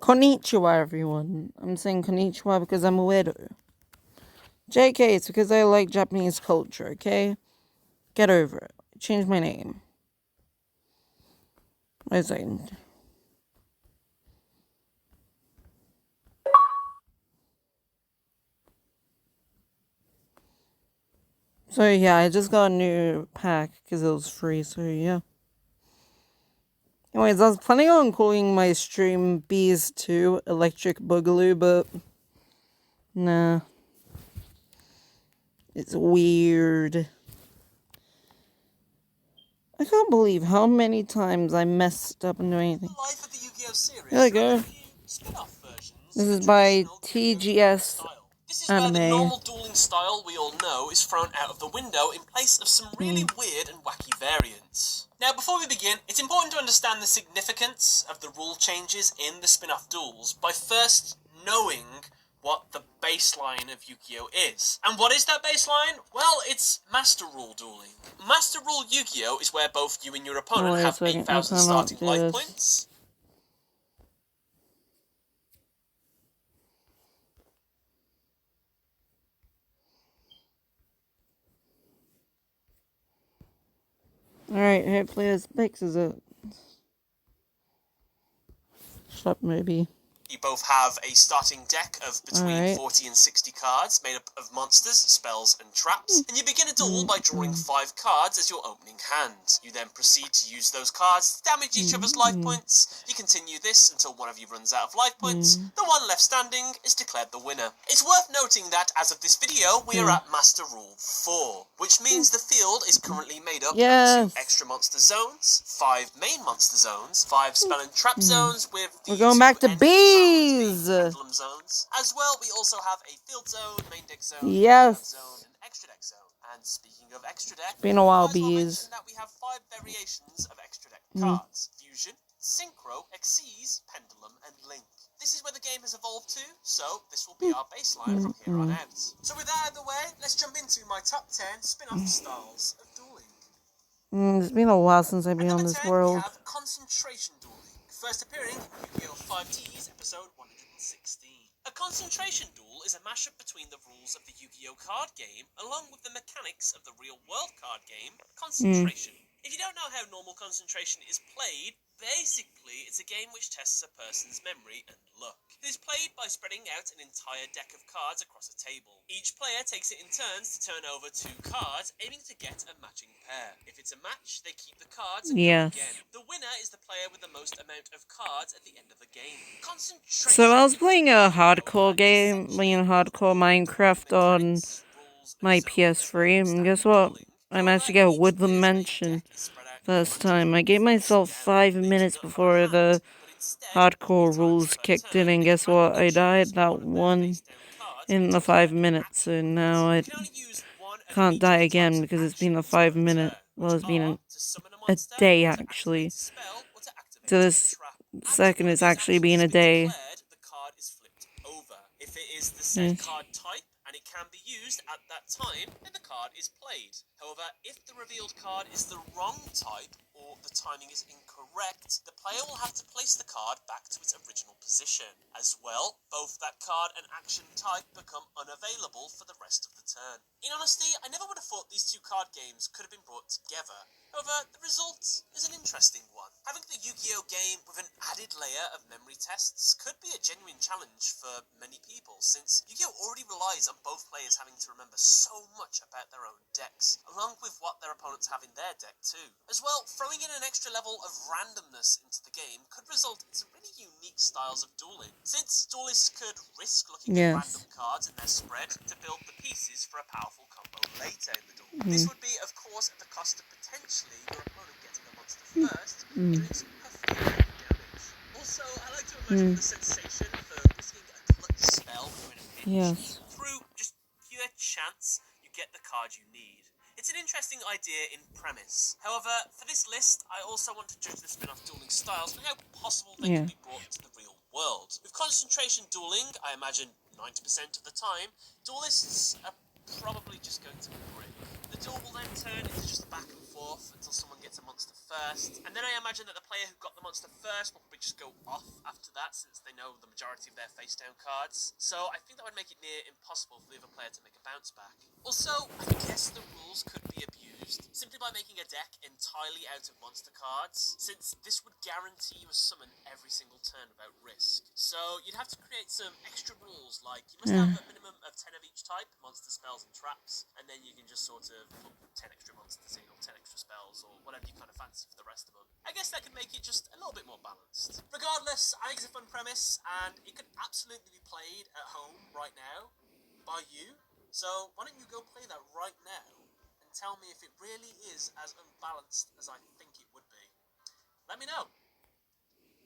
Konnichiwa, everyone. I'm saying konnichiwa because I'm a weirdo. JK, it's because I like Japanese culture, okay? Get over it. Change my name. Wait a second. So yeah, I just got a new pack because it was free, so yeah. Anyways, I was planning on calling my stream Bees 2 Electric Boogaloo, but nah. It's weird. I can't believe how many times I messed up and doing anything. Here we go. This is by TGS This is where the normal dueling style we all know is thrown out of the window in place of some really weird and wacky variants. Now, before we begin, it's important to understand the significance of the rule changes in the spin-off duels by first knowing what the baseline of Yu-Gi-Oh! Is. And what is that baseline? Well, it's Master Rule dueling. Master Rule Yu-Gi-Oh! Is where both you and your opponent have 8,000 starting life points. Alright, hopefully this fixes it. Shut up, maybe. You both have a starting deck of between 40 and 60 cards made up of monsters, spells, and traps, and you begin a duel by drawing 5 cards as your opening hand. You then proceed to use those cards to damage each other's life points. You continue this until one of you runs out of life points. The one left standing is declared the winner. It's worth noting that as of this video, we are at Master Rule 4, which means the field is currently made up of 2 extra monster zones, 5 main monster zones, 5 spell and trap zones with the We're going back to B! Pendulum zones. As well, we also have a field zone, main deck zone, zone, and extra deck zone. And speaking of extra deck, it's been a while, Bees. That we have 5 variations of extra deck cards: Fusion, Synchro, Xyz, Pendulum, and Link. This is where the game has evolved to, so this will be our baseline from here on out. So with that out of the way, let's jump into my top 10 spin-off styles of dueling. It's been a while since I've been on this world. We have Concentration Dueling. First appearing in Yu-Gi-Oh! 5Ds, episode 116. A concentration duel is a mashup between the rules of the Yu-Gi-Oh! Card game along with the mechanics of the real-world card game, Concentration. If you don't know how normal concentration is played, basically it's a game which tests a person's memory and luck. It is played by spreading out an entire deck of cards across a table. Each player takes it in turns to turn over 2 cards, aiming to get a matching pair. If it's a match, they keep the cards and go again. The winner is the player with the most amount of cards at the end of the game. So I was playing a hardcore game, hardcore Minecraft on my PS3, and guess what? I managed to get a Woodland Mansion first time. I gave myself 5 minutes before the hardcore rules kicked in, and guess what? I died that one in the 5 minutes, and now I can't die again because it's been a 5 minute, well, it's been a day actually. So this second is actually being a day. If it is the said card type and it can be used at that time, then the card is played. However, if the revealed card is the wrong type or the timing is incorrect, the player will have to place the card back to its original position. As well, both that card and action type become unavailable for the rest of the turn. In honesty, I never would have thought these 2 card games could have been brought together. However, the result is an interesting one. Having the Yu-Gi-Oh! Game with an added layer of memory tests could be a genuine challenge for many people, since Yu-Gi-Oh! Already relies on both players having to remember so much about their own decks, along with what their opponents have in their deck too. As well, throwing in an extra level of randomness into the game could result in some really unique styles of dueling, since duelists could risk looking at random cards in their spread to build the pieces for a powerful combo later in the duel. This would be, of course, at the cost of potentially your opponent getting a monster first, doing some hefty damage. Also, I like to imagine the sensation for risking a clutch spell when a pinch. Through just pure chance, you get the card you need. It's an interesting idea in premise. However, for this list, I also want to judge the spin-off dueling styles and how possible they can be brought to the real world. With concentration dueling, I imagine 90% of the time, duelists are probably just going to brick. The duel will then turn into just a back and forth until someone gets a monster first, and then I imagine that the player who got the monster first will probably just go off after that, since they know the majority of their face down cards. So I think that would make it near impossible for the other player to make a bounce back. Also, I guess the rules could be abused simply by making a deck entirely out of monster cards, since this would guarantee you a summon every single turn without risk. So you'd have to create some extra rules, like you must have a minimum of 10 of each type, monster, spells and traps, and then you can just sort of put 10 extra monsters in, or 10 extra spells, or whatever you kind of fancy for the rest of them. I guess that could make it just a little bit more balanced. Regardless, I think it's a fun premise, and it could absolutely be played at home right now by you. So why don't you go play that right now and tell me if it really is as unbalanced as I think it would be. Let me know.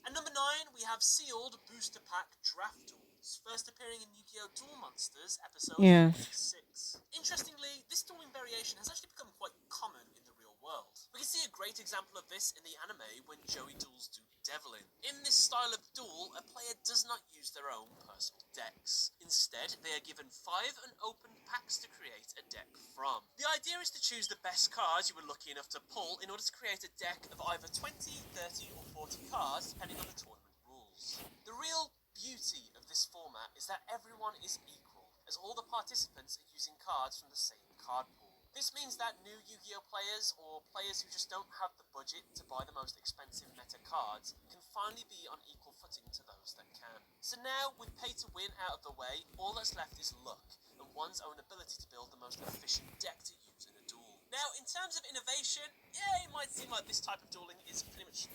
At number 9, we have Sealed Booster Pack Draft Duels, first appearing in Yu-Gi-Oh! Duel Monsters, episode 46. Interestingly, this dueling variation has actually become quite common in the real world. We can see a great example of this in the anime when Joey duels Duke Devlin. In this style of duel, a player does not use their own personal decks. Instead, they are given 5 unopened packs to create a deck from. The idea is to choose the best cards you were lucky enough to pull in order to create a deck of either 20, 30 or 40 cards, depending on the tournament rules. The real beauty of this format is that everyone is equal, as all the participants are using cards from the same card pool. This means that new Yu-Gi-Oh! Players, or players who just don't have the budget to buy the most expensive meta cards, can finally be on equal footing to those that can. So now, with pay to win out of the way, all that's left is luck, and one's own ability to build the most efficient deck to use in a duel. Now, in terms of innovation, yeah, it might seem like this type of dueling is pretty much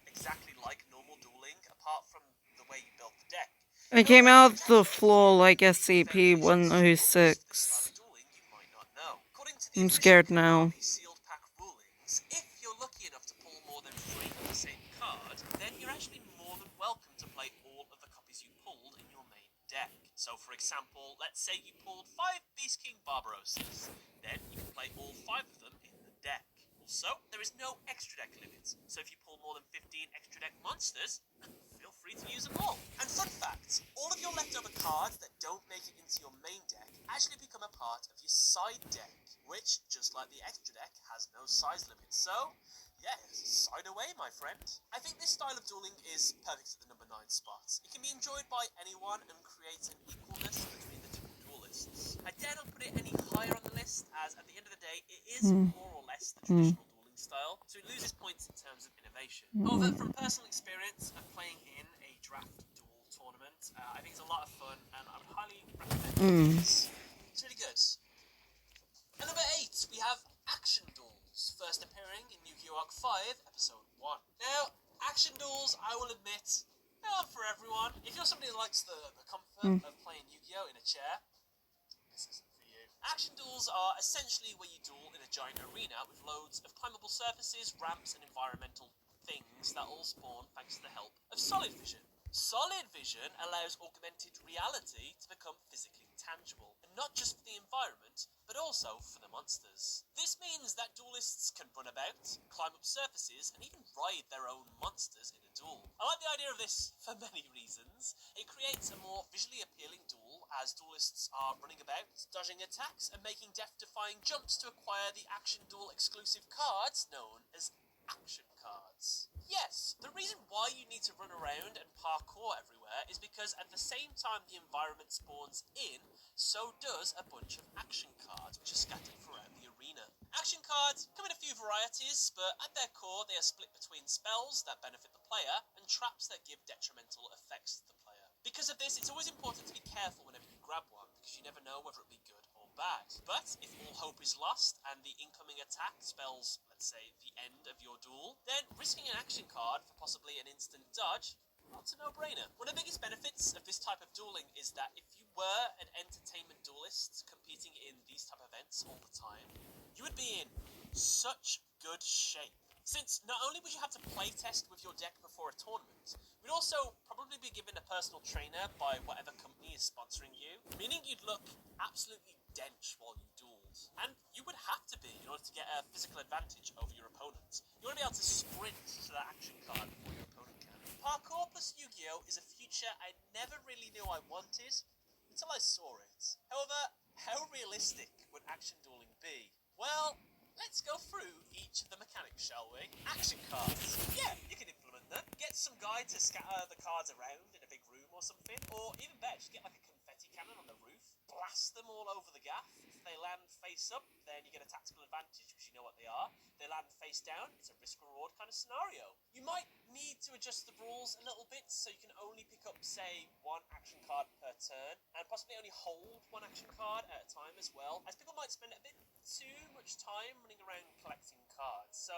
exactly like normal dueling, apart from the way you build the deck. It came out the floor like SCP-106. I'm scared now. Sealed pack rulings, if you're lucky enough to pull more than 3 of the same card, then you're actually more than welcome to play all of the copies you pulled in your main deck. So for example, let's say you pulled 5 Beast King Barbarosas, then you can play all 5 of them in the deck. Also, there is no extra deck limit, so if you pull more than 15 extra deck monsters, feel free to use them all. And fun fact, all of your leftover cards that don't make it into your main deck actually become a part of your side deck, which, just like the extra deck, has no size limit. So, yeah, side away, my friend. I think this style of dueling is perfect at the number 9 spot. It can be enjoyed by anyone and creates an equalness between the two duelists. I dare not put it any higher on the list, as at the end of the day, it is more or less the traditional dueling style, so it loses points in terms of innovation. However, from personal experience of playing in a draft duel tournament, I think it's a lot of fun, and I would highly recommend it. It's really good. At number 8, we have Action Duels, first appearing in Yu-Gi-Oh! Arc 5, Episode 1. Now, Action Duels, I will admit, they're not for everyone. If you're somebody who likes the comfort of playing Yu-Gi-Oh! In a chair, this isn't for you. Action duels are essentially where you duel in a giant arena with loads of climbable surfaces, ramps, and environmental things that all spawn thanks to the help of Solid Vision. Solid Vision allows augmented reality to become physically tangible, and not just for the environment, but also for the monsters. This means that duelists can run about, climb up surfaces, and even ride their own monsters in a duel. I like the idea of this for many reasons. It creates a more visually appealing duel, as duelists are running about, dodging attacks, and making death-defying jumps to acquire the Action Duel exclusive cards known as action cards. Yes, the reason why you need to run around and parkour everywhere is because at the same time the environment spawns in, so does a bunch of action cards which are scattered throughout the arena. Action cards come in a few varieties, but at their core they are split between spells that benefit the player and traps that give detrimental effects to the player. Because of this, it's always important to be careful whenever you grab one, because you never know whether it'll be good or bad. But if all hope is lost and the incoming attack spells, let's say, the end of your duel, then risking an action card for possibly an instant dodge, well, it's a no-brainer. One of the biggest benefits of this type of dueling is that if you were an entertainment duelist competing in these type of events all the time, you would be in such good shape. Since not only would you have to play test with your deck before a tournament, you'd also probably be given a personal trainer by whatever company is sponsoring you, meaning you'd look absolutely dench while you dueled. And you would have to be in order to get a physical advantage over your opponent. You want to be able to sprint to that action card before your opponent can. Parkour plus Yu-Gi-Oh! Is a future I never really knew I wanted until I saw it. However, how realistic would action dueling be? Well, let's go through each of the mechanics, shall we? Action cards. Yeah, you can implement them. Get some guy to scatter the cards around in a big room or something. Or even better, just get like a confetti cannon on the roof. Blast them all over the gaff. If they land face up, then you get a tactical advantage because you know what they are. They land face down, it's a risk-reward kind of scenario. You might need to adjust the rules a little bit so you can only pick up, say, one action card per turn, and possibly only hold one action card at a time as well, as people might spend a bit too much time running around collecting cards. So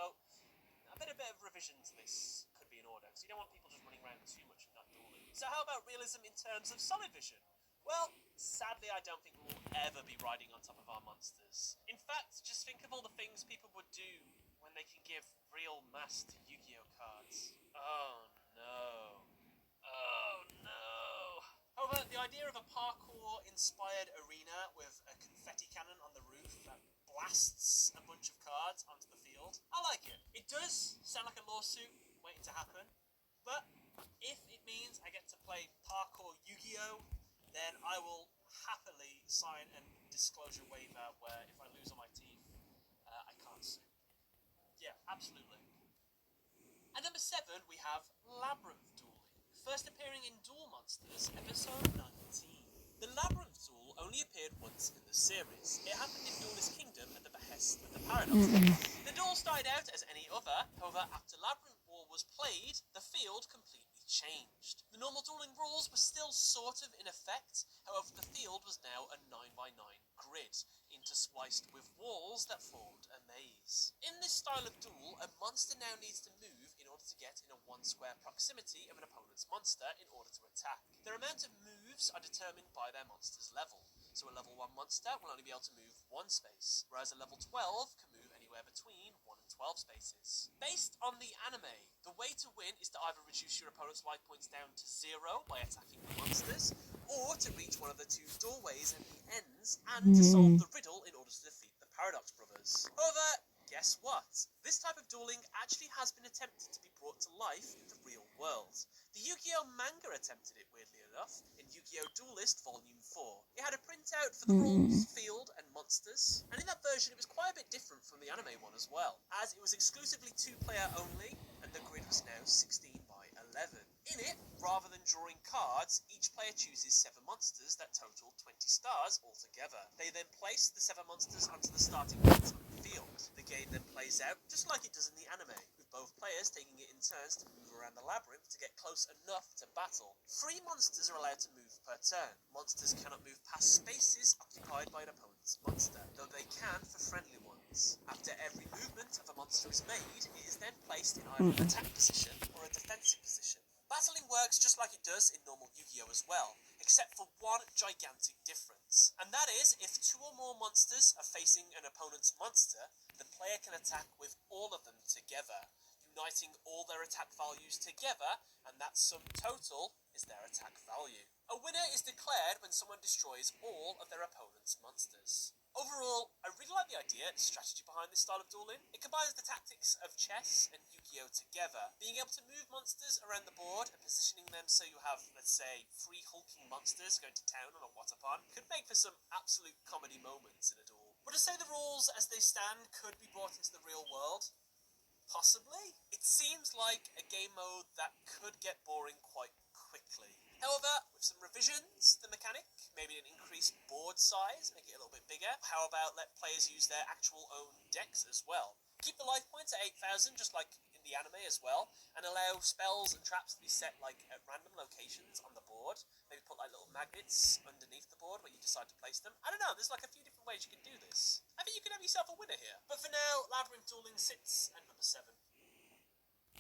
a bit of revision to this could be in order, because you don't want people just running around too much and not dueling. So how about realism in terms of solid vision? Well, sadly, I don't think we'll ever be riding on top of our monsters. In fact, just think of all the things people would do when they can give real mass to Yu-Gi-Oh cards. Oh no. Oh no. However, the idea of a parkour-inspired arena with a confetti cannon on the roof that blasts a bunch of cards onto the field, I like it. It does sound like a lawsuit waiting to happen, but if it means I get to play parkour Yu-Gi-Oh, then I will happily sign a disclosure waiver where if I lose all my teeth, I can't sue. Yeah, absolutely. At number 7, we have Labyrinth Dueling, first appearing in Duel Monsters, episode 19. The Labyrinth Duel only appeared once in the series. It happened in Duelist Kingdom at the behest of the Paradox. The duel started out as any other, however, after Labyrinth War was played, the field completely changed. The normal dueling rules were still sort of in effect, however the field was now a 9x9 grid, interspliced with walls that formed a maze. In this style of duel, a monster now needs to move in order to get in a 1 square proximity of an opponent's monster in order to attack. Their amount of moves are determined by their monster's level, so a level 1 monster will only be able to move 1 space, whereas a level 12 can move anywhere between 1 and 12 spaces. Based on the anime, the way to win is to either reduce your opponent's life points down to 0 by attacking the monsters, or to reach one of the 2 doorways at the ends and to solve the riddle in order to defeat the Paradox Brothers. However, guess what? This type of dueling actually has been attempted to be brought to life in the real world. The Yu-Gi-Oh! Manga attempted it, weirdly enough, in Yu-Gi-Oh! Duelist Volume 4. It had a printout for the rules, field, and monsters, and in that version it was quite a bit different from the anime one as well, as it was exclusively 2-player only, and the grid was now 16x11. In it, rather than drawing cards, each player chooses 7 monsters that total 20 stars altogether. They then place the 7 monsters onto the starting points on the field. The game then plays out just like it does in the anime, with both players taking it in turns to move around the labyrinth to get close enough to battle. 3 monsters are allowed to move per turn. Monsters cannot move past spaces occupied by an opponent's monster, though they can for friendly ones. After every movement of a monster is made, it is then placed in either an attack position or a defensive position. Battling works just like it does in normal Yu-Gi-Oh! As well, except for one gigantic difference, and that is if 2 or more monsters are facing an opponent's monster, the player can attack with all of them together, uniting all their attack values together, and that sum total is their attack value. A winner is declared when someone destroys all of their opponent's monsters. Overall, I really like the idea and strategy behind this style of dueling. It combines the tactics of chess and Yu-Gi-Oh! Together. Being able to move monsters around the board and positioning them so you have, let's say, 3 hulking monsters going to town on a water pond could make for some absolute comedy moments in a duel. Would I say the rules as they stand could be brought into the real world? Possibly. It seems like a game mode that could get boring quite quickly. However, with some revisions to the mechanic, maybe an increased board size, make it a little bit bigger. How about let players use their actual own decks as well? Keep the life points at 8,000, just like in the anime as well, and allow spells and traps to be set like at random locations on the board. Maybe put like little magnets underneath the board where you decide to place them. I don't know, there's like a few different ways you can do this. I think you can have yourself a winner here. But for now, Labyrinth Dueling sits at number 7.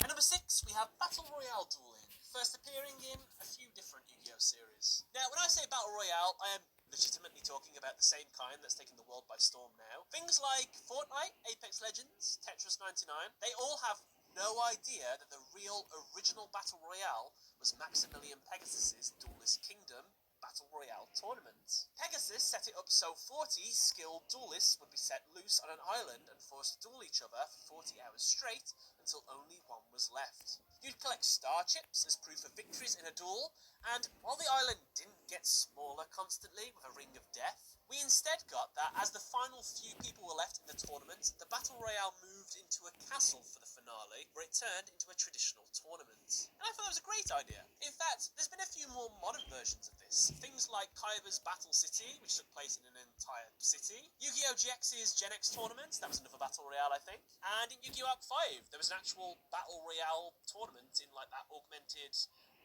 At number 6, we have Battle Royale Dueling, first appearing in a few different Yu-Gi-Oh! Series. Now, when I say Battle Royale, I am legitimately talking about the same kind that's taking the world by storm now. Things like Fortnite, Apex Legends, Tetris 99, they all have no idea that the real original Battle Royale was Maximilian Pegasus's Duelist Kingdom Battle Royale tournament. Pegasus set it up so 40 skilled duelists would be set loose on an island and forced to duel each other for 40 hours straight until only one was left. You'd collect star chips as proof of victories in a duel, and while the island didn't get smaller constantly with a ring of death, we instead got that as the final few people were left in the tournament, the Battle Royale moved into a castle for the finale, where it turned into a traditional tournament. And I thought that was a great idea. In fact, there's been a few more modern versions of this. Things like Kaiba's Battle City, which took place in an entire city. Yu-Gi-Oh! GX's Gen X tournament, that was another Battle Royale, I think. And in Yu-Gi-Oh! Arc 5, there was an actual Battle Royale tournament in like that augmented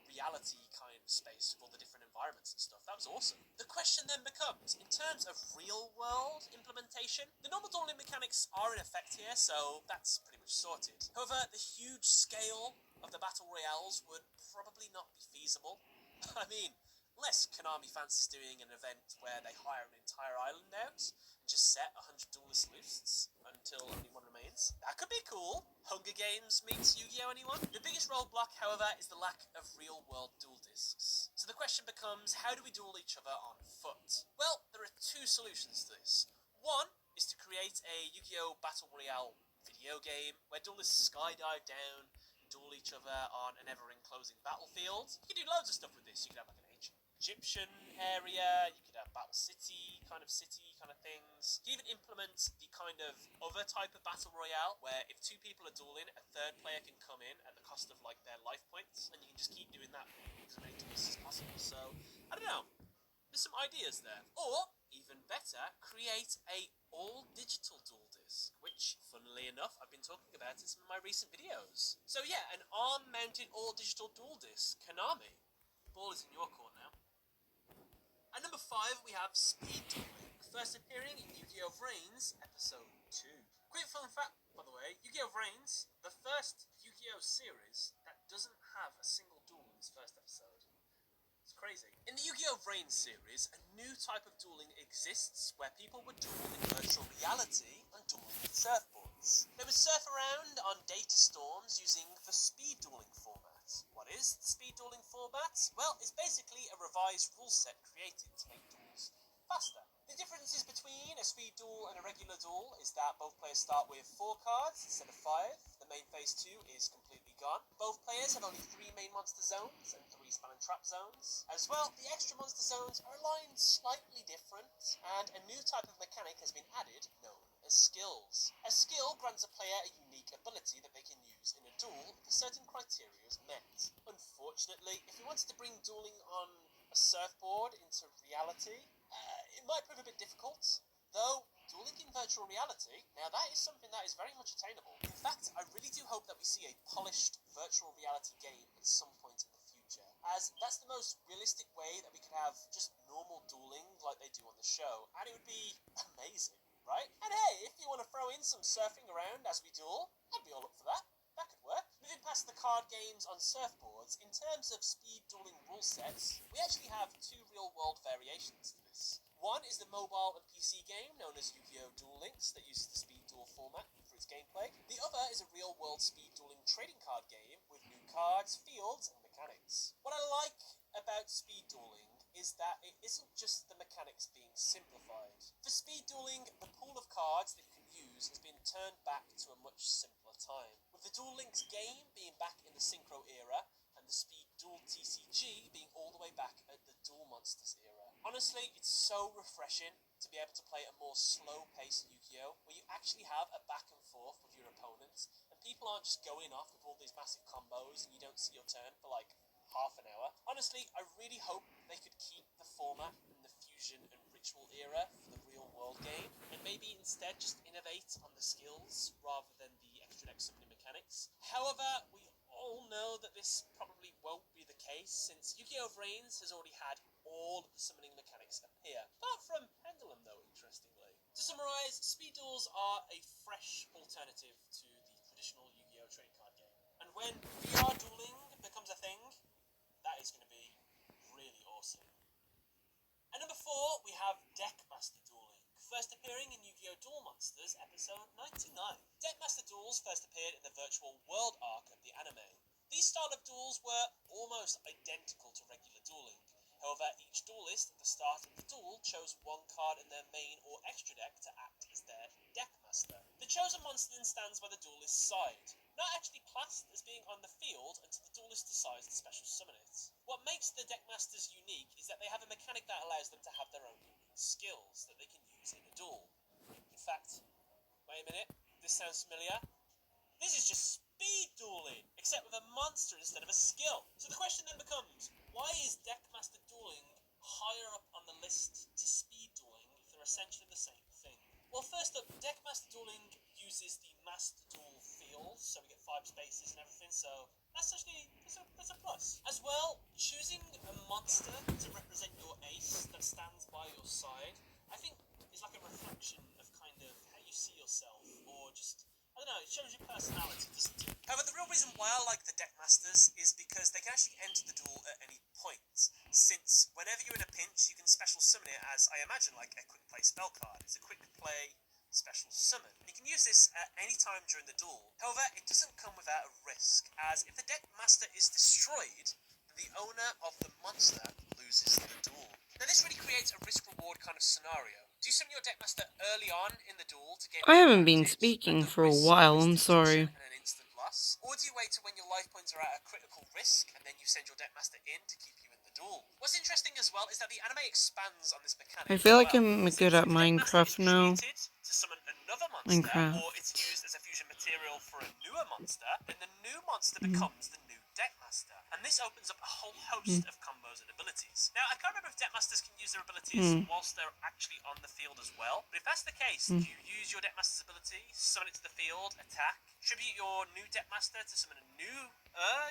reality kind of space with all the different environments and stuff. That was awesome. The question then becomes, in terms of real world implementation, the normal dueling mechanics are in effect here, so that's pretty much sorted. However, the huge scale of the battle royales would probably not be feasible. I mean, unless Konami fancies doing an event where they hire an entire island out and just set 100 duelist lists until only one remains. That could be cool. Hunger Games meets Yu-Gi-Oh! Anyone? The biggest roadblock, however, is the lack of real-world duel discs. So the question becomes, how do we duel each other on foot? Well, there are two solutions to this. One is to create a Yu-Gi-Oh! Battle Royale video game where duelists skydive down, duel each other on an ever-enclosing battlefield. You can do loads of stuff with this. You could have like an ancient Egyptian area, you could have Battle City kind of things. You can even implement the kind of other type of Battle Royale, where if two people are dueling, a third player can come in at the cost of like their life points, and you can just keep doing that as many duels as possible. So, I don't know. There's some ideas there. Or, even better, create a all-digital duel disc, which, funnily enough, I've been talking about in some of my recent videos. So yeah, an ARM-mounted all-digital duel disc, Konami. Ball is in your court now. At number 5, we have Speed Dueling, first appearing in Yu-Gi-Oh! Vrains, Episode 2. Quick fun fact, by the way, Yu-Gi-Oh! Vrains, the first Yu-Gi-Oh! Series that doesn't have a single duel in its first episode. It's crazy. In the Yu-Gi-Oh! Vrains series, a new type of dueling exists where people would duel in virtual reality and duel with surfboards. They would surf around on data storms using the speed dueling format. What is the speed dueling format? Well, it's basically a revised rule set created to make duels faster. The differences between a speed duel and a regular duel is that both players start with 4 cards instead of 5. The main phase 2 is completely gone. Both players have only 3 main monster zones and 3 spell and trap zones. As well, the extra monster zones are aligned slightly different, and a new type of mechanic has been added known as skills. A skill grants a player a unique ability that they can use in a duel if certain criteria is met. Unfortunately, if we wanted to bring dueling on a surfboard into reality, it might prove a bit difficult. Though, dueling in virtual reality, now that is something that is very much attainable. In fact, I really do hope that we see a polished virtual reality game at some point in the future, as that's the most realistic way that we could have just normal dueling like they do on the show, and it would be amazing, right? And hey, if you want to throw in some surfing around as we duel, I'd be all up for that. That could work. Moving past the card games on surfboards, in terms of speed dueling rule sets, we actually have 2 real-world variations to this. One is the mobile and PC game known as Yu-Gi-Oh! Duel Links that uses the speed duel format for its gameplay. The other is a real-world speed dueling trading card game with new cards, fields, and mechanics. What I like about speed dueling is that it isn't just the mechanics being simplified. For speed dueling, the pool of cards that you can use has been turned back to a much simpler time, with the Duel Links game being back in the Synchro era, and the Speed Duel TCG being all the way back at the Duel Monsters era. Honestly, it's so refreshing to be able to play a more slow-paced Yu-Gi-Oh! Where you actually have a back and forth with your opponents, and people aren't just going off with all these massive combos and you don't see your turn for like half an hour. Honestly, I really hope they could keep the format in the fusion and ritual era for the real world game, and maybe instead just innovate on the skills rather than the extra deck summoning mechanics. However, we all know that this probably won't be the case, since Yu-Gi-Oh! Vrains has already had all of the summoning mechanics appear. Apart from Pendulum, though, interestingly. To summarise, speed duels are a fresh alternative to the traditional Yu-Gi-Oh! Trading card game. And when VR dueling becomes a thing, that is going to be really awesome. At number 4, we have Deckmaster Dueling, first appearing in Yu-Gi-Oh! Duel Monsters, episode 99. Deckmaster Duels first appeared in the Virtual World arc of the anime. These style of duels were almost identical to regular dueling. However, each duelist at the start of the duel chose one card in their main or extra deck to act as their Deckmaster. The chosen monster then stands by the duelist's side. not actually classed as being on the field until the duelist decides to special summon it. What makes the Deckmasters unique is that they have a mechanic that allows them to have their own unique skills that they can use in a duel. In fact, wait a minute, this sounds familiar. This is just speed dueling, except with a monster instead of a skill. So the question then becomes, why is Deckmaster dueling higher up on the list to speed dueling if they're essentially the same thing? Well, first up, Deckmaster dueling uses the Master Duel field, so we get 5 spaces and everything, so that's actually that's a plus. As well, choosing a monster to represent your ace that stands by your side, I think is like a reflection of kind of how you see yourself, or just, I don't know, it shows your personality, doesn't it? However, the real reason why I like the Deckmasters is because they can actually enter the duel at any point, since whenever you're in a pinch, you can special summon it as, I imagine, like a quick play spell card. It's a quick play special summon. You can use this at any time during the duel. However, it doesn't come without a risk, as if the Deckmaster is destroyed, the owner of the monster loses the duel. Now this really creates a risk-reward kind of scenario. Do you summon your Deckmaster early on in the duel to gain I haven't been advantage speaking at the for a risk while, of I'm its sorry. destruction and an instant loss? Or do you wait till when your life points are at a critical risk and then you send your Deckmaster in to keep you in the duel? What's interesting as well is that the anime expands on this mechanic. I feel like as well. I'm Since good at if the Deckmaster Minecraft is now. created to summon another monster, or Minecraft. it's used as a fusion material for a newer monster, then the new monster becomes the new Deckmaster. And this opens up a whole host of combos and abilities. Now, I can't remember if Deckmasters can use their abilities whilst they're actually on the field as well, but if that's the case, do you use your Deckmaster's ability, summon it to the field, attack, tribute your new Deckmaster to summon a new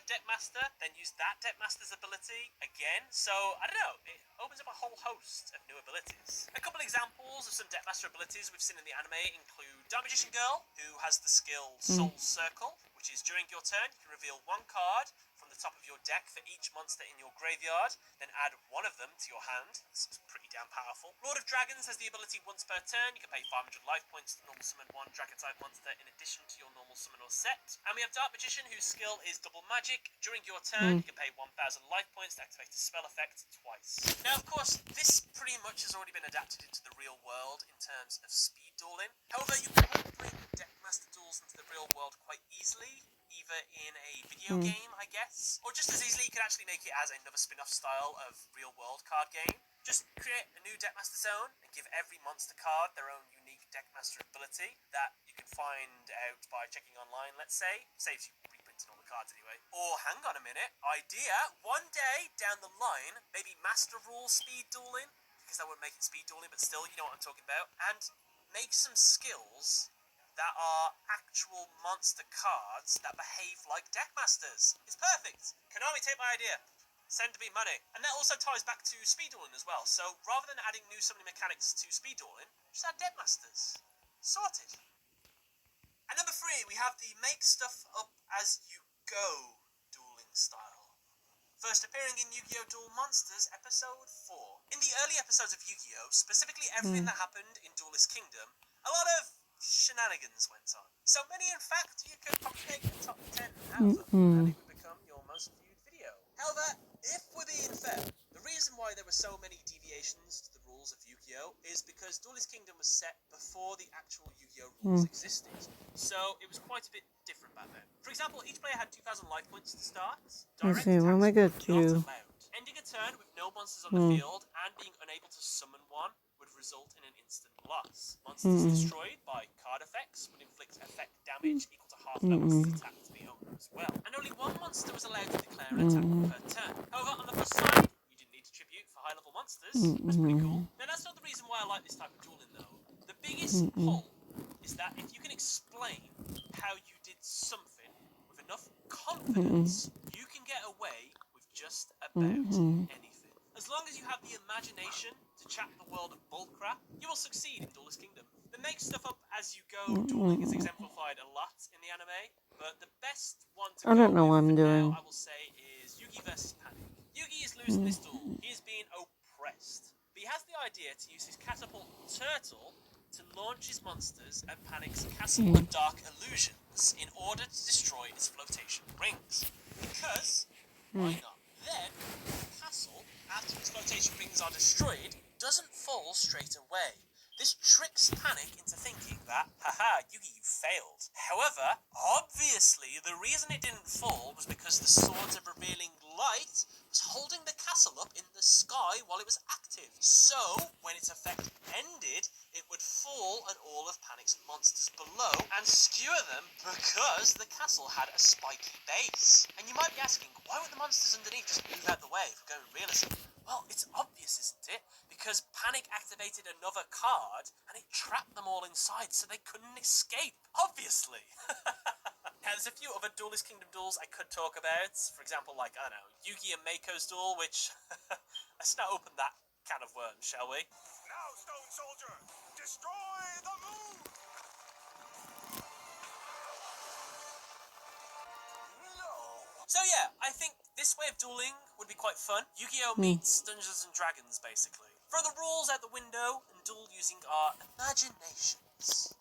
Deckmaster, then use that Deckmaster's ability again? So, I don't know, it opens up a whole host of new abilities. A couple examples of some Deckmaster abilities we've seen in the anime include Dark Magician Girl, who has the skill Soul Circle, which is during your turn, you can reveal one card from the top of your deck for each monster in your graveyard, then add one of them to your hand. This is pretty damn powerful. Lord of Dragons has the ability once per turn, you can pay 500 life points to normal summon one dragon-type monster in addition to your normal summon or set. And we have Dark Magician, whose skill is double magic. During your turn, you can pay 1,000 life points to activate a spell effect twice. Now, of course, this pretty much has already been adapted into the real world in terms of speed dueling. However, you can bring Deckmaster duels into the real world quite easily, either in a video game, I guess, or just as easily you could actually make it as another spin-off style of real-world card game. Just create a new Deckmaster zone and give every monster card their own unique Deckmaster ability that you can find out by checking online, let's say. Saves you reprinting all the cards anyway. Or, hang on a minute, idea, one day down the line, maybe Master Rule speed dueling, because that wouldn't make it speed dueling, but still, you know what I'm talking about, and make some skills that are actual monster cards that behave like Deckmasters. It's perfect. Konami, take my idea. Send me money. And that also ties back to speed dueling as well. So rather than adding new summoning mechanics to speed dueling, just add Deckmasters. Sorted. And number 3, we have the make stuff up as you go dueling style. First appearing in Yu-Gi-Oh! Duel Monsters, Episode 4. In the early episodes of Yu-Gi-Oh!, specifically everything that happened in Duelist Kingdom, a lot of shenanigans went on. So many, in fact, you could probably make the top 10 out of them, and it would become your most viewed video. However, if we're being fair, the reason why there were so many deviations to the rules of Yu-Gi-Oh! Is because Duelist Kingdom was set before the actual Yu-Gi-Oh! Rules existed. So it was quite a bit different back then. For example, each player had 2,000 life points to start. Direct see, what am I attacks gonna were do? not allowed. Ending a turn with no monsters on the field and being unable to summon one would result in an instant loss. Monsters destroyed by card effects would inflict effect damage equal to half that monster's attack to the owner as well. And only one monster was allowed to declare an attack per turn. However, on the plus side, you didn't need to tribute for high-level monsters. That's pretty cool. Now, that's not the reason why I like this type of dueling, though. The biggest pull is that if you can explain how you did something with enough confidence, you can get away with just about anything. As long as you have the imagination to chat the world of bullcrap, you will succeed in Duelist Kingdom. The make stuff up as you go dueling is exemplified a lot in the anime, but the best one to I don't know go what with I'm for doing. now, I will say, is Yugi versus Panic. Yugi is losing this duel. He is being oppressed. But he has the idea to use his catapult turtle to launch his monsters at Panic's Castle of Dark Illusions in order to destroy its flotation rings. Because, why not? Then, the castle, after its flotation rings are destroyed, doesn't fall straight away. This tricks Panic into thinking that, haha, Yugi, you failed. However, obviously, the reason it didn't fall was because the Swords of Revealing Light was holding the castle up in the sky while it was active. So, when its effect ended, it would fall on all of Panic's monsters below and skewer them because the castle had a spiky base. And you might be asking, why would the monsters underneath just move out the way if we're going realism? Well, it's obvious, isn't it? Because Panic activated another card and it trapped them all inside so they couldn't escape. Obviously. Now, there's a few other Duelist Kingdom duels I could talk about. For example, like, I don't know, Yugi and Mako's duel, which... let's not open that can of worms, shall we? Now, Stone Soldier, destroy the moon! No! So yeah, I think this way of dueling would be quite fun. Yu-Gi-Oh! Meets Dungeons and Dragons, basically. Throw the rules out the window and duel using our imaginations.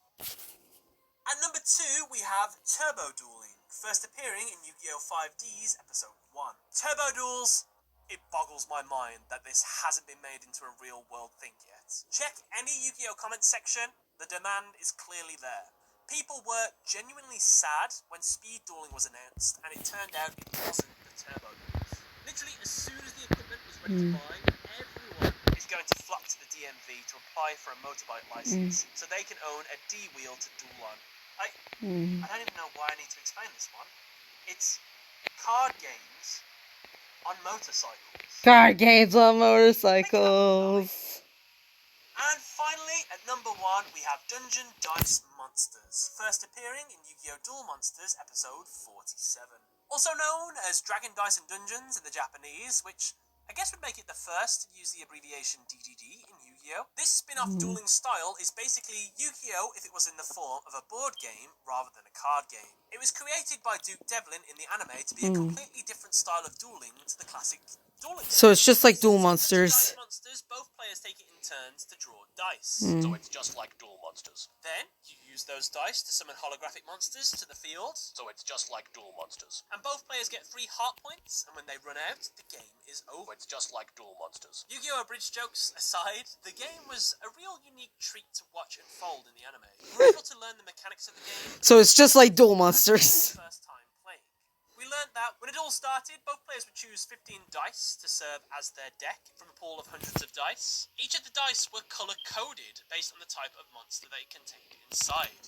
At number 2, we have Turbo Dueling, first appearing in Yu-Gi-Oh! 5D's Episode 1. Turbo Duels, it boggles my mind that this hasn't been made into a real-world thing yet. Check any Yu-Gi-Oh! Comment section, the demand is clearly there. People were genuinely sad when speed dueling was announced, and it turned out it wasn't the Turbo Duels. Literally, as soon as the equipment was ready to buy, everyone is going to flock to the DMV to apply for a motorbike license, so they can own a D-wheel to duel on. I don't even know why I need to explain this one. It's card games on motorcycles. Card games on motorcycles. And finally, at number 1, we have Dungeon Dice Monsters, first appearing in Yu-Gi-Oh! Duel Monsters Episode 47. Also known as Dragon Dice and Dungeons in the Japanese, which I guess would make it the first to use the abbreviation DDD in Yu-Gi-Oh! This spin-off dueling style is basically Yu-Gi-Oh! If it was in the form of a board game rather than a card game. It was created by Duke Devlin in the anime to be a completely different style of dueling to the classic dueling game. So it's just like Duel So Monsters. Dice Monsters, both players take it in turns to draw dice. So it's just like Duel Monsters. Then, you use those dice to summon holographic monsters to the field. So it's just like Duel Monsters. And both players get 3 heart points, and when they run out, the game is over. It's just like Duel Monsters. Yu-Gi-Oh! Bridge jokes aside, the game was a real unique treat to watch unfold in the anime. We were able to learn the mechanics of the game. So it's just like Duel Monsters. First time playing. We learned that when it all started, both players would choose 15 dice to serve as their deck from a pool of hundreds of dice. Each of the dice were colour-coded based on the type of monster they contained inside.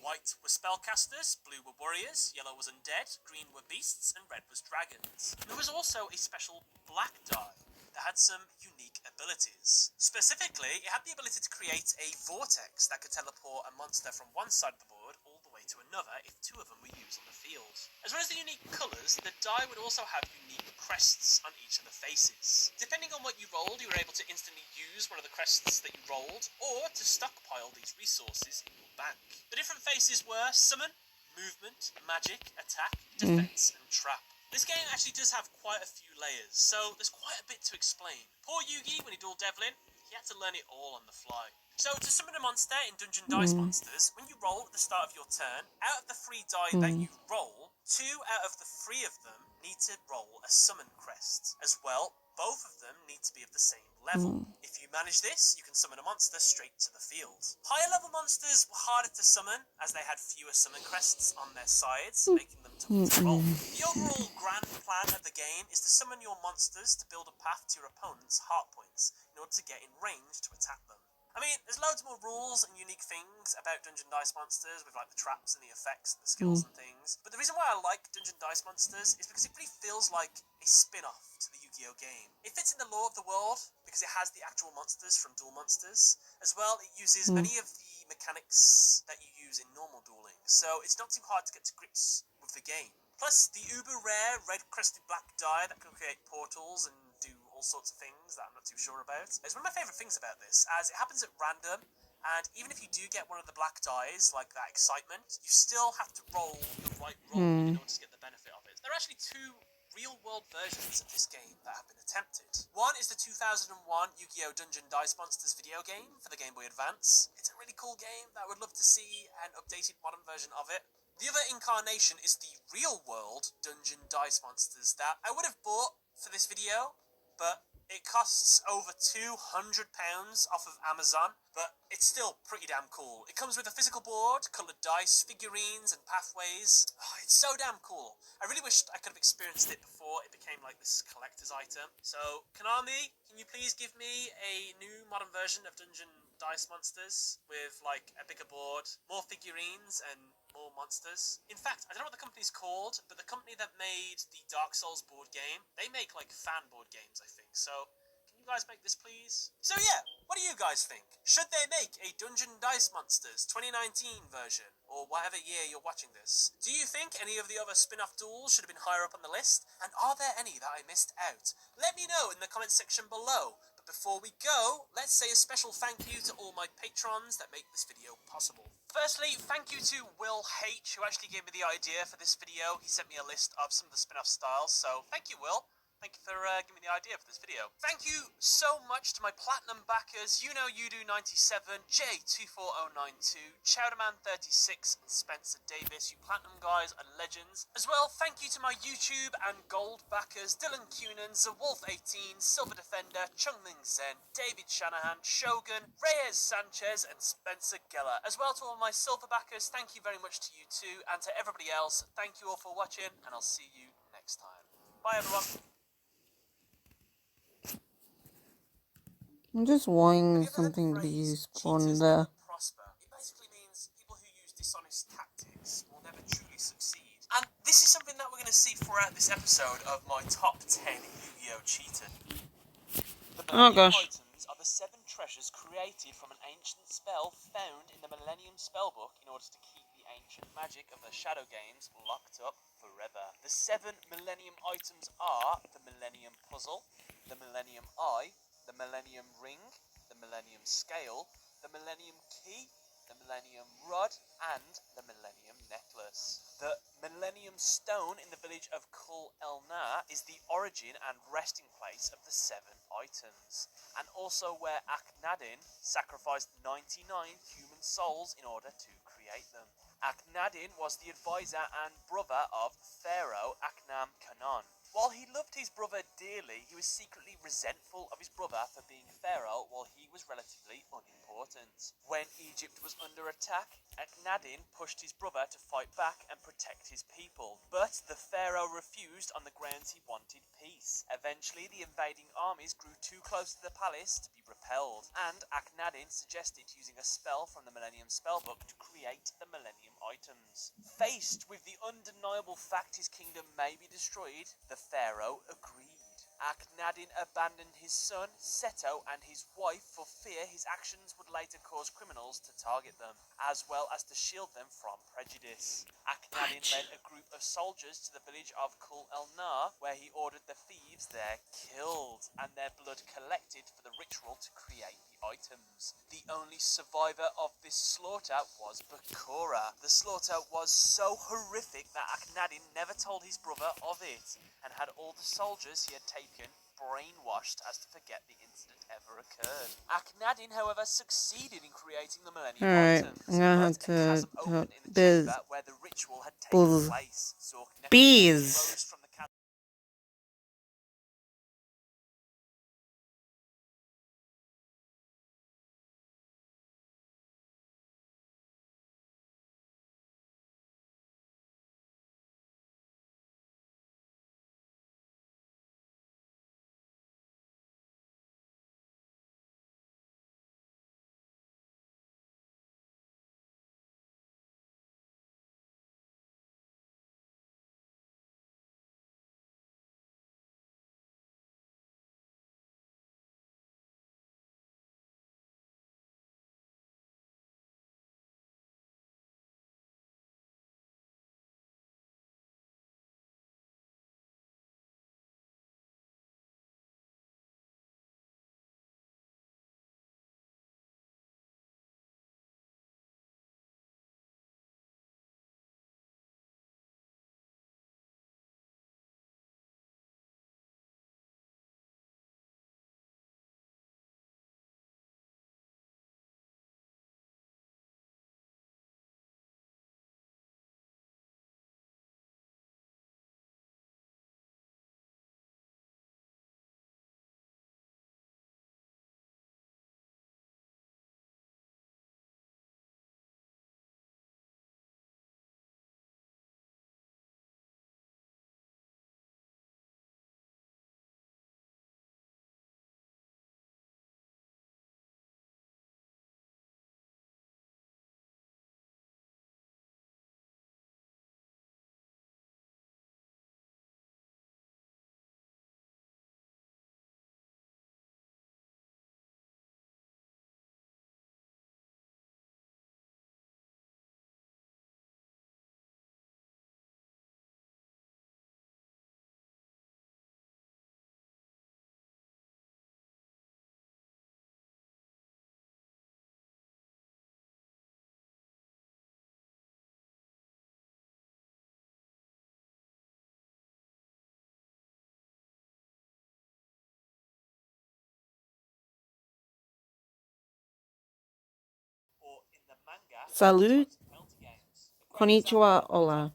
White were spellcasters, blue were warriors, yellow was undead, green were beasts, and red was dragons. There was also a special black die that had some unique abilities. Specifically, it had the ability to create a vortex that could teleport a monster from one side of the board all the way to another if 2 of them were used on the field. As well as the unique colours, the die would also have unique crests on each of the faces. Depending on what you rolled, you were able to instantly use one of the crests that you rolled, or to stockpile these resources in your bank. The different faces were Summon, Movement, Magic, Attack, Defense, and Trap. This game actually does have quite a few layers, so there's quite a bit to explain. Poor Yugi, when he dueled Devlin, he had to learn it all on the fly. So, to summon a monster in Dungeon Dice Monsters, when you roll at the start of your turn, out of the 3 die that you roll, 2 out of the 3 of them need to roll a summon crest. As well, both of them need to be of the same level. If you manage this, you can summon a monster straight to the field. Higher level monsters were harder to summon, as they had fewer summon crests on their sides, making them tough to roll. The overall grand plan of the game is to summon your monsters to build a path to your opponent's heart points, in order to get in range to attack them. I mean, there's loads more rules and unique things about Dungeon Dice Monsters, with like the traps and the effects and the skills and things. But the reason why I like Dungeon Dice Monsters is because it really feels like a spin-off to the Yu-Gi-Oh! Game. It fits in the lore of the world, because it has the actual monsters from Duel Monsters. As well, it uses many of the mechanics that you use in normal dueling, so it's not too hard to get to grips with the game. Plus, the uber rare red-crested black die that can create portals and do all sorts of things that I'm not too sure about. It's one of my favourite things about this, as it happens at random, and even if you do get one of the black dies, like that excitement, you still have to roll the right roll in order to get the benefit of it. There are actually 2 real-world versions of this game that have been attempted. One is the 2001 Yu-Gi-Oh! Dungeon Dice Monsters video game for the Game Boy Advance. It's a really cool game that I would love to see an updated modern version of it. The other incarnation is the real-world Dungeon Dice Monsters that I would have bought for this video, but It costs over £200 off of Amazon, but it's still pretty damn cool. It comes with a physical board, coloured dice, figurines, and pathways. Oh, it's so damn cool. I really wished I could have experienced it before it became like this collector's item. So, Konami, can you please give me a new modern version of Dungeon Dice Monsters with like a bigger board, more figurines, and more monsters? In fact, I don't know what the company's called, but the company that made the Dark Souls board game, they make like fan board games, I think. So, can you guys make this, please? So yeah, what do you guys think? Should they make a Dungeon Dice Monsters 2019 version, or whatever year you're watching this? Do you think any of the other spin-off duels should have been higher up on the list? And are there any that I missed out? Let me know in the comment section below. But before we go, let's say a special thank you to all my patrons that make this video possible. Firstly, thank you to Will H, who actually gave me the idea for this video. He sent me a list of some of the spin-off styles, so thank you, Will. Thank you for giving me the idea for this video. Thank you so much to my platinum backers, You Know You Do 97, J24092, Chowderman 36, and Spencer Davis. You platinum guys are legends. As well, thank you to my YouTube and gold backers, Dylan Cunan, Zawolf18, Silver Defender, Chungming Zen, David Shanahan, Shogun, Reyes Sanchez, and Spencer Geller. As well to all my silver backers, thank you very much to you too, and to everybody else, thank you all for watching, and I'll see you next time. Bye everyone. I'm just Have wanting you ever heard something the to phrase, use cheaters on never there. prosper? It basically means people who use dishonest tactics will never truly succeed. And this is something that we're going to see throughout this episode of my top 10 Yu-Gi-Oh! Cheater. The Oh Millennium gosh. items are the 7 treasures created from an ancient spell found in the Millennium Spellbook in order to keep the ancient magic of the Shadow Games locked up forever. The 7 Millennium items are the Millennium Puzzle, the Millennium Eye, the Millennium Ring, the Millennium Scale, the Millennium Key, the Millennium Rod, and the Millennium Necklace. The Millennium Stone in the village of Kul Elna is the origin and resting place of the 7 items, and also where Akhenaten sacrificed 99 human souls in order to create them. Akhenaten was the advisor and brother of Pharaoh Akhnam Kanan. While he loved his brother dearly, he was secretly resentful of his brother for being pharaoh while he was relatively unimportant. When Egypt was under attack, Akhenaten pushed his brother to fight back and protect his people, but the pharaoh refused on the grounds he wanted peace. Eventually, the invading armies grew too close to the palace to be repelled, and Akhenaten suggested using a spell from the Millennium Spellbook to create the Millennium items. Faced with the undeniable fact his kingdom may be destroyed, the pharaoh agreed. Akhenaten abandoned his son, Seto, and his wife for fear his actions would later cause criminals to target them, as well as to shield them from prejudice. Akhenaten led a group of soldiers to the village of Kul Elna, where he ordered the thieves there killed, and their blood collected for the ritual to create the items. The only survivor of this slaughter was Bakura. The slaughter was so horrific that Akhenaten never told his brother of it, and had all the soldiers he had taken brainwashed as to forget the incident ever occurred. Akhenaten, however, succeeded in creating the Millennium Alright, items, I'm gonna have but a chasm to opened in the biz. chamber where the ritual had taken Buzz. place. Zork Bees. rose from the Salud. Konnichiwa. Hola.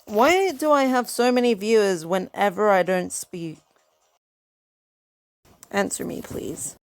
Why do I have so many viewers whenever I don't speak? Answer me, please.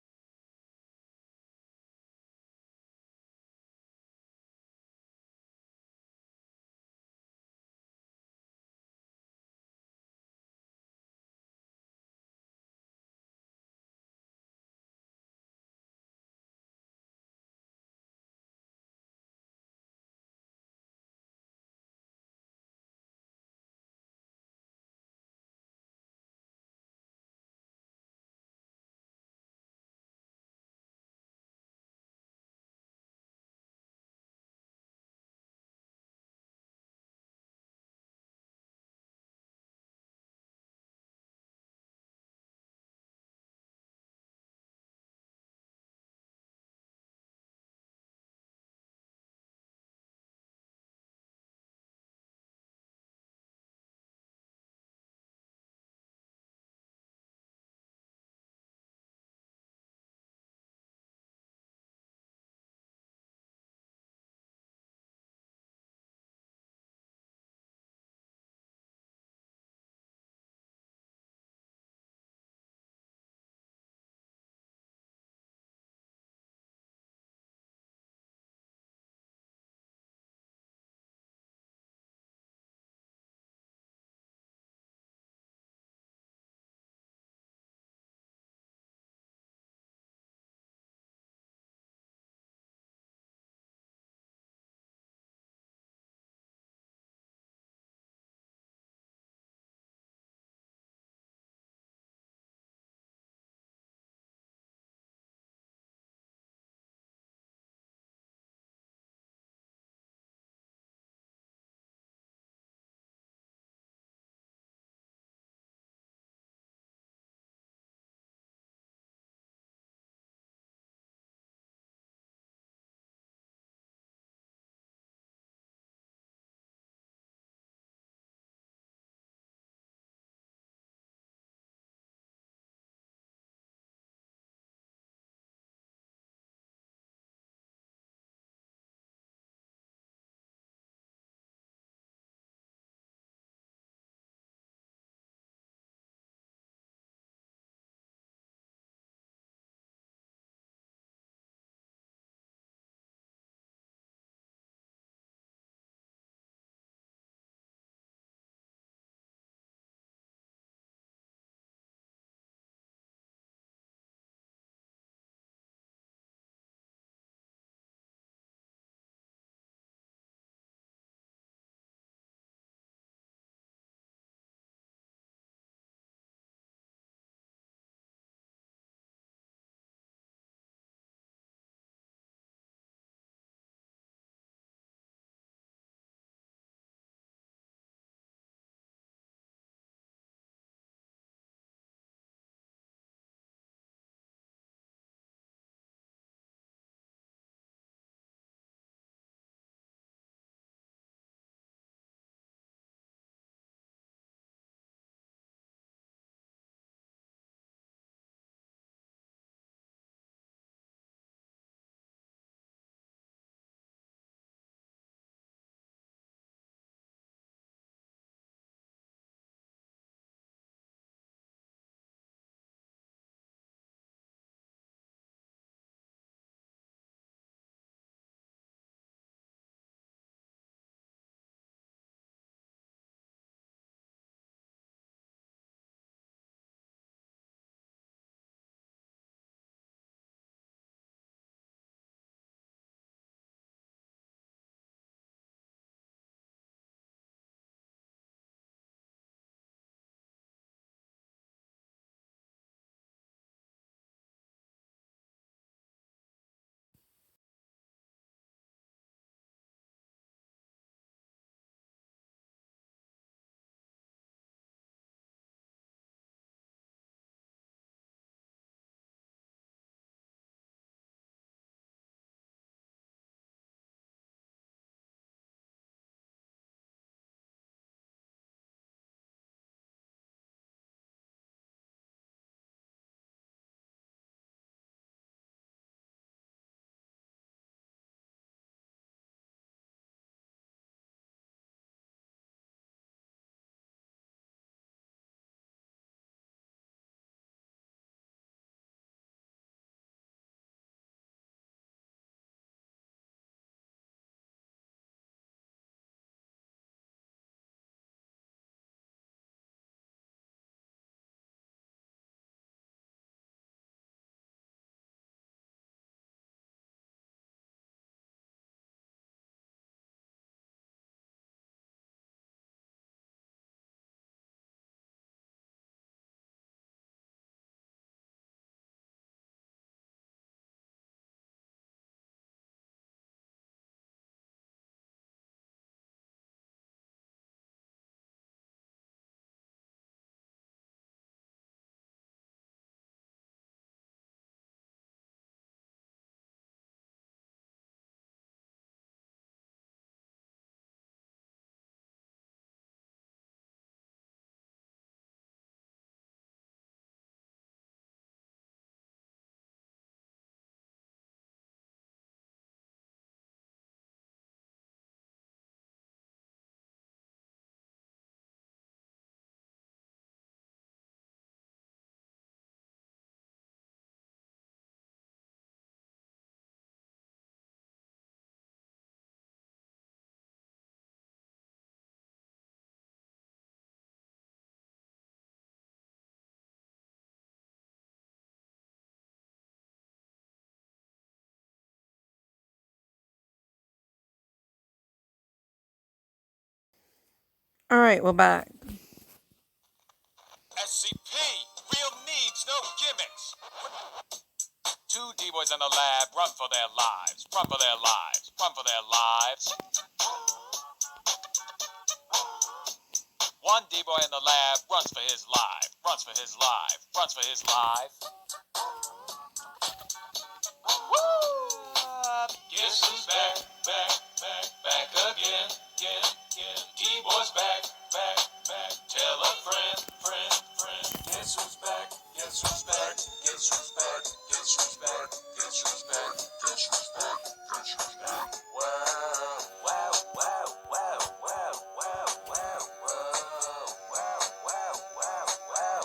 Alright, we're back. SCP, real needs, no gimmicks. Two D-boys in the lab run for their lives, run for their lives, run for their lives. One D-boy in the lab runs for his life, runs for his life, runs for his life. Woo! Guess who's back, back, back, back again, again, again. D-boy's back, back, back. Tell a friend, friend, friend. Guess who's back, guess who's back, guess who's back, guess who's back, guess who's back, guess who's back, guess who's back. Wow, wow, wow, wow, wow, wow, wow, wow, wow, wow, wow.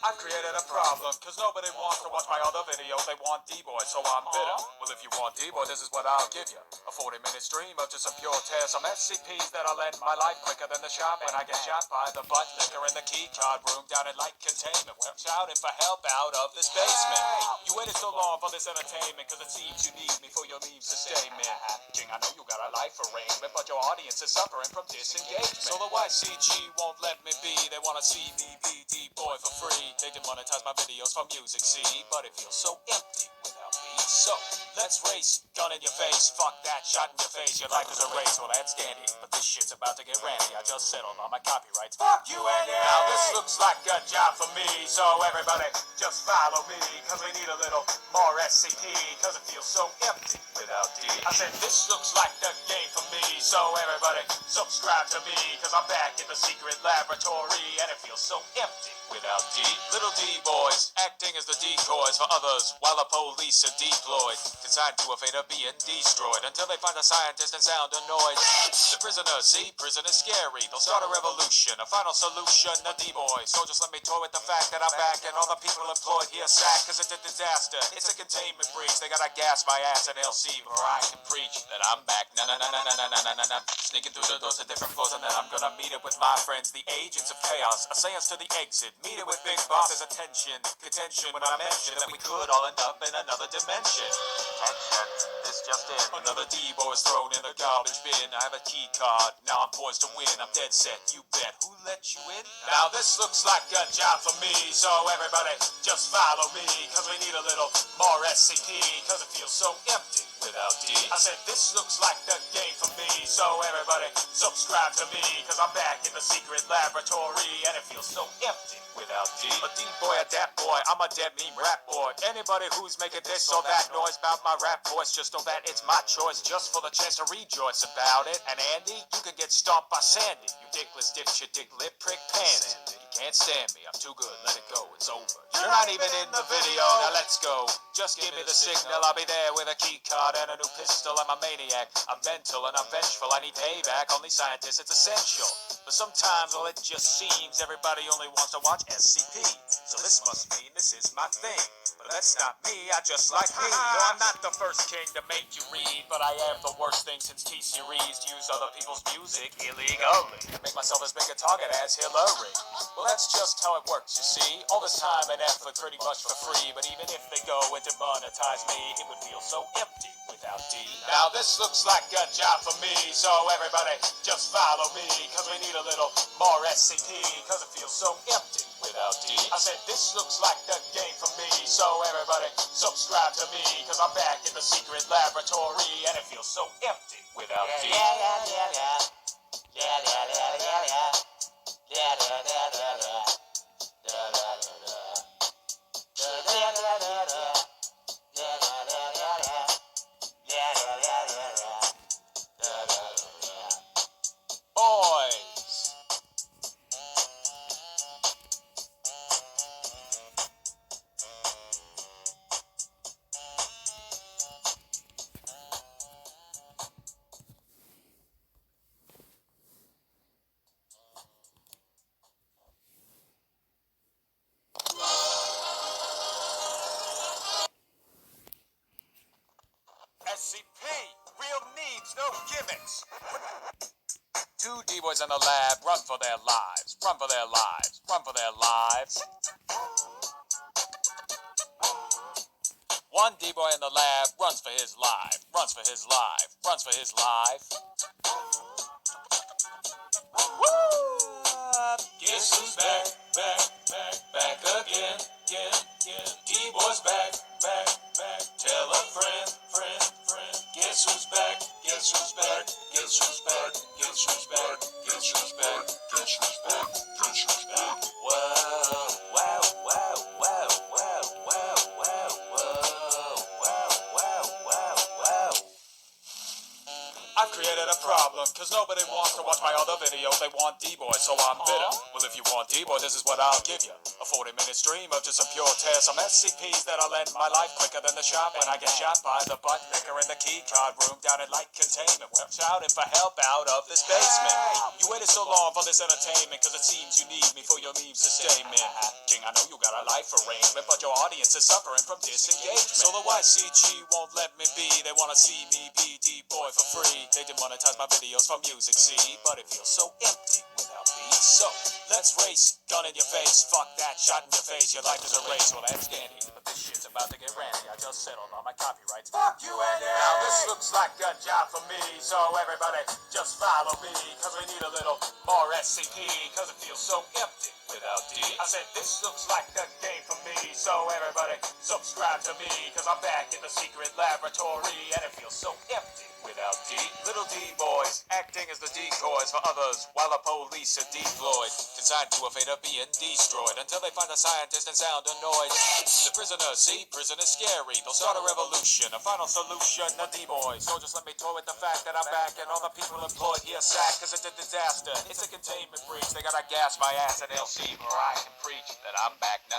I've created a problem, cause nobody wants to watch my other videos, they want D-Boy, so I'm bitter. Well, if you want D-Boy, this is what I'll give you. A 40-minute stream of just some pure tear, some SCPs that'll end my life quicker than the shop when I get shot by the butt liquor in the key card room down in light containment, where I'm shouting for help out of this basement. You waited so long for this entertainment, cause it seems you need me for your memes to stay, man. King, I know you got a life arrangement, but your audience is suffering from disengagement. So the YCG won't let me be, they wanna see me be D-Boy for free. They demonetize my videos for music, see, but it feels so empty without beats. So let's race, gun in your face, fuck that, shot in your face. Your life is a race, well that's dandy, but this shit's about to get randy. I just settled on my copyrights. Fuck you, Andy. Now this looks like a job for me, so everybody just follow me, cause we need a little more SCP, cause it feels so empty without D. I said this looks like the game for me, so everybody subscribe to me, cause I'm back in the secret laboratory, and it feels so empty without D. Little D-boys, acting as the decoys for others, while the police are deployed, consigned to a fate of being destroyed, until they find a scientist and sound annoyed. The prisoners, see, prison is scary, they'll start a revolution, a final solution, a D-boy. So just let me toy with the fact that I'm back, and all the people employed here sack, cause it's a disaster, it's a containment breach. They gotta gas my ass and LC before I can preach that I'm back. Na-na-na-na-na-na-na-na-na. Sneaking through the doors to different floors, and then I'm gonna meet up with my friends, the agents of chaos, a seance to the exit, meet it with big bosses, attention, contention when I mention that we could all end up in another dimension. Attention, this just in, another D-boy is thrown in the garbage bin. I have a key card, now I'm poised to win, I'm dead set, you bet. Who let you in? Now this looks like a job for me, so everybody just follow me, cause we need a little more SCP, cause it feels so empty without D. I said this looks like the game for me, so everybody subscribe to me, cause I'm back in the secret laboratory, and it feels so empty without D. A D-boy, a dat boy, I'm a dead meme rap boy. Anybody who's making this or that noise about my rap voice, just know that it's my choice, just for the chance to rejoice about it. And Andy, you can get stomped by Sandy, you dickless dipshit, dick lip prick pansy. You can't stand me, I'm too good, let it go, it's over. You're not even in the video, now let's go. Just give me the signal, I'll be there with a key card and a new pistol. I'm a maniac, I'm mental and I'm vengeful. I need payback, only scientists, it's essential. But sometimes, well, it just seems everybody only wants to watch SCP. So this must mean this is my thing. But that's not me, I just like me. No, I'm not the first king to make you read, but I am the worst thing since T-Series. Use other people's music illegally. Make myself as big a target as Hillary. Well, that's just how it works, you see. All this time and effort pretty much for free. But even if they go and demonetize me, it would feel so empty without D. Now this looks like a job for me, so everybody just follow me, cause we need a little more SCP, cause it feels so empty without D. I said this looks like the game for me, so everybody subscribe to me, cause I'm back in the secret laboratory, and it feels so empty without D. Boys. SCP, real needs, no gimmicks. Two D-boys in the lab run for their lives, run for their lives, run for their lives. One D-boy in the lab runs for his life, runs for his life, runs for his life. Guess who's back, back again, D-Boy's back. Tell a friend. Guess who's back, guess who's back. I've created a problem, cause nobody wants to watch my other videos. They want D-Boy, so I'm bitter. Well, if you want D-Boy, this is what I'll give you. A 40-minute stream of just a pure tear. Some SCPs that'll end my life quicker than the shop when I get shot by the butt picker in the key card room down at light containment. We're shouting for help out of this basement. You waited so long for this entertainment, cause it seems you need me for your memes to stay King, I know you got a life arrangement, but your audience is suffering from disengagement. So the YCG won't let me be. They wanna see me be D-Boy for free. They demonetize my videos for music, see? But it feels so empty without beats. So, let's race, gun in your face. Fuck that, shot in your face, your life is a race. Well, that's dandy, but this shit's about to get randy. I just settled on my copyrights. Fuck you, Andy! Now this looks like a job for me. So everybody, just follow me. Cause we need a little more SCP. Cause it feels so empty without D. I said this looks like a game for me. So everybody, subscribe to me. Cause I'm back in the secret laboratory. And it feels so empty without D. Little D-boys, acting as the decoys for others, while the police are deployed, consigned to a fate of being destroyed, until they find a scientist and sound a noise. The prisoners, see, prison is scary. They'll start a revolution, a final solution, the D-boys. So just let me toy with the fact that I'm back, and all the people employed here sacked, cause it's a disaster. It's a containment breach. They gotta gas my ass, and they'll see where I can preach that I'm back. Na.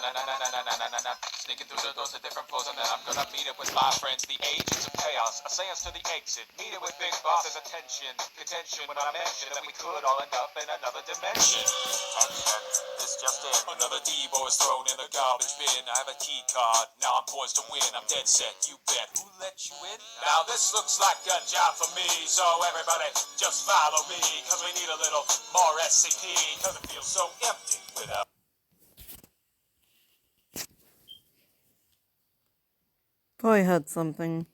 Sneaking through the doors to different floors, and then I'm gonna meet it with my friends, the agents of chaos, a seance to the exit. Meet it with big bosses, attention, contention when I mention that we could all end up in another dimension. Tension, this just in. Another D-boy is thrown in the garbage bin. I have a key card, now I'm poised to win. I'm dead set, you bet. Who let you in? Now this looks like a job for me, so everybody just follow me. Cause we need a little more SCP, cause it feels so empty without. Boy had something.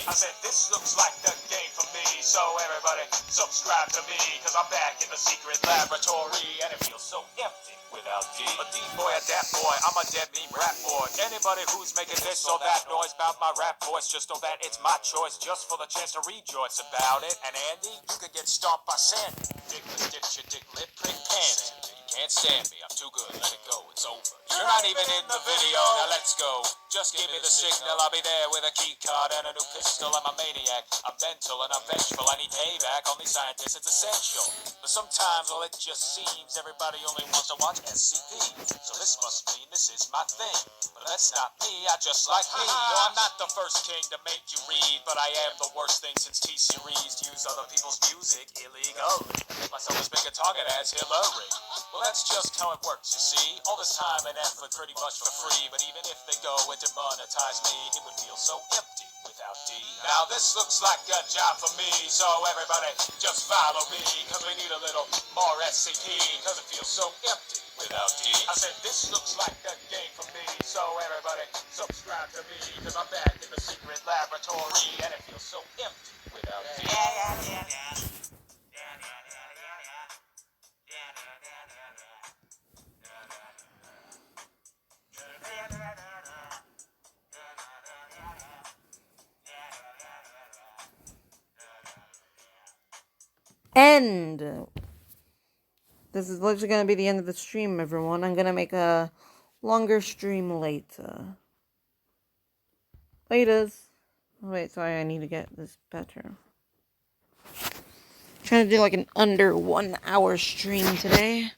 I said this looks like the game for me, so everybody subscribe to me, cause I'm back in the secret laboratory, and it feels so empty without D. A D-boy, a dat boy, I'm a dead meme rap boy. Anybody who's making this or that noise about my rap voice, just know that it's my choice, just for the chance to rejoice about it. And Andy, you can get stomped by Sandy. Dickless, ditch your dick lip, prick pants. You can't stand me, I'm too good, let it go, it's over. You're not even in the video, now let's go. Just give me the signal, I'll be there with a key card and a new pistol. I'm a maniac, I'm mental and I'm vengeful. I need payback, only scientists, it's essential. But sometimes, well, it just seems everybody only wants to watch SCP. So this must mean this is my thing. But that's not me, I just like me. No, I'm not the first king to make you read, but I am the worst thing since T-Series. Use other people's music illegally. Make myself as big a target as Hillary. Well, that's just how it works, you see. All this time and effort pretty much for free. But even if they go and demonetize me, it would feel so empty without D. Now this looks like a job for me, so everybody just follow me. Cause we need a little more SCP, cause it feels so empty without D. I said this looks like a game for me, so everybody subscribe to me. Cause I'm back in the secret laboratory, and it feels so empty without D. End. This is literally going to be the end of the stream, everyone. I'm going to make a longer stream later. Laters. Oh, wait, sorry, I need to get this better. Trying to do like an under 1 hour stream today.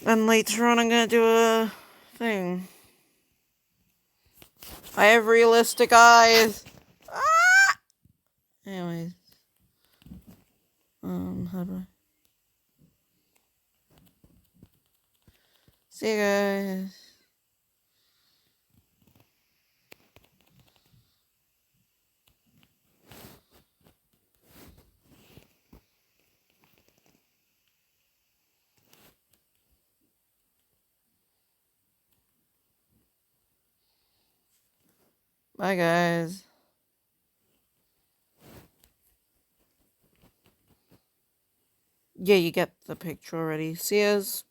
Then later on I'm going to do a thing. I have realistic eyes. Ah! Anyways. How do I... See you guys. Bye, guys. Yeah, you get the picture already. See yous.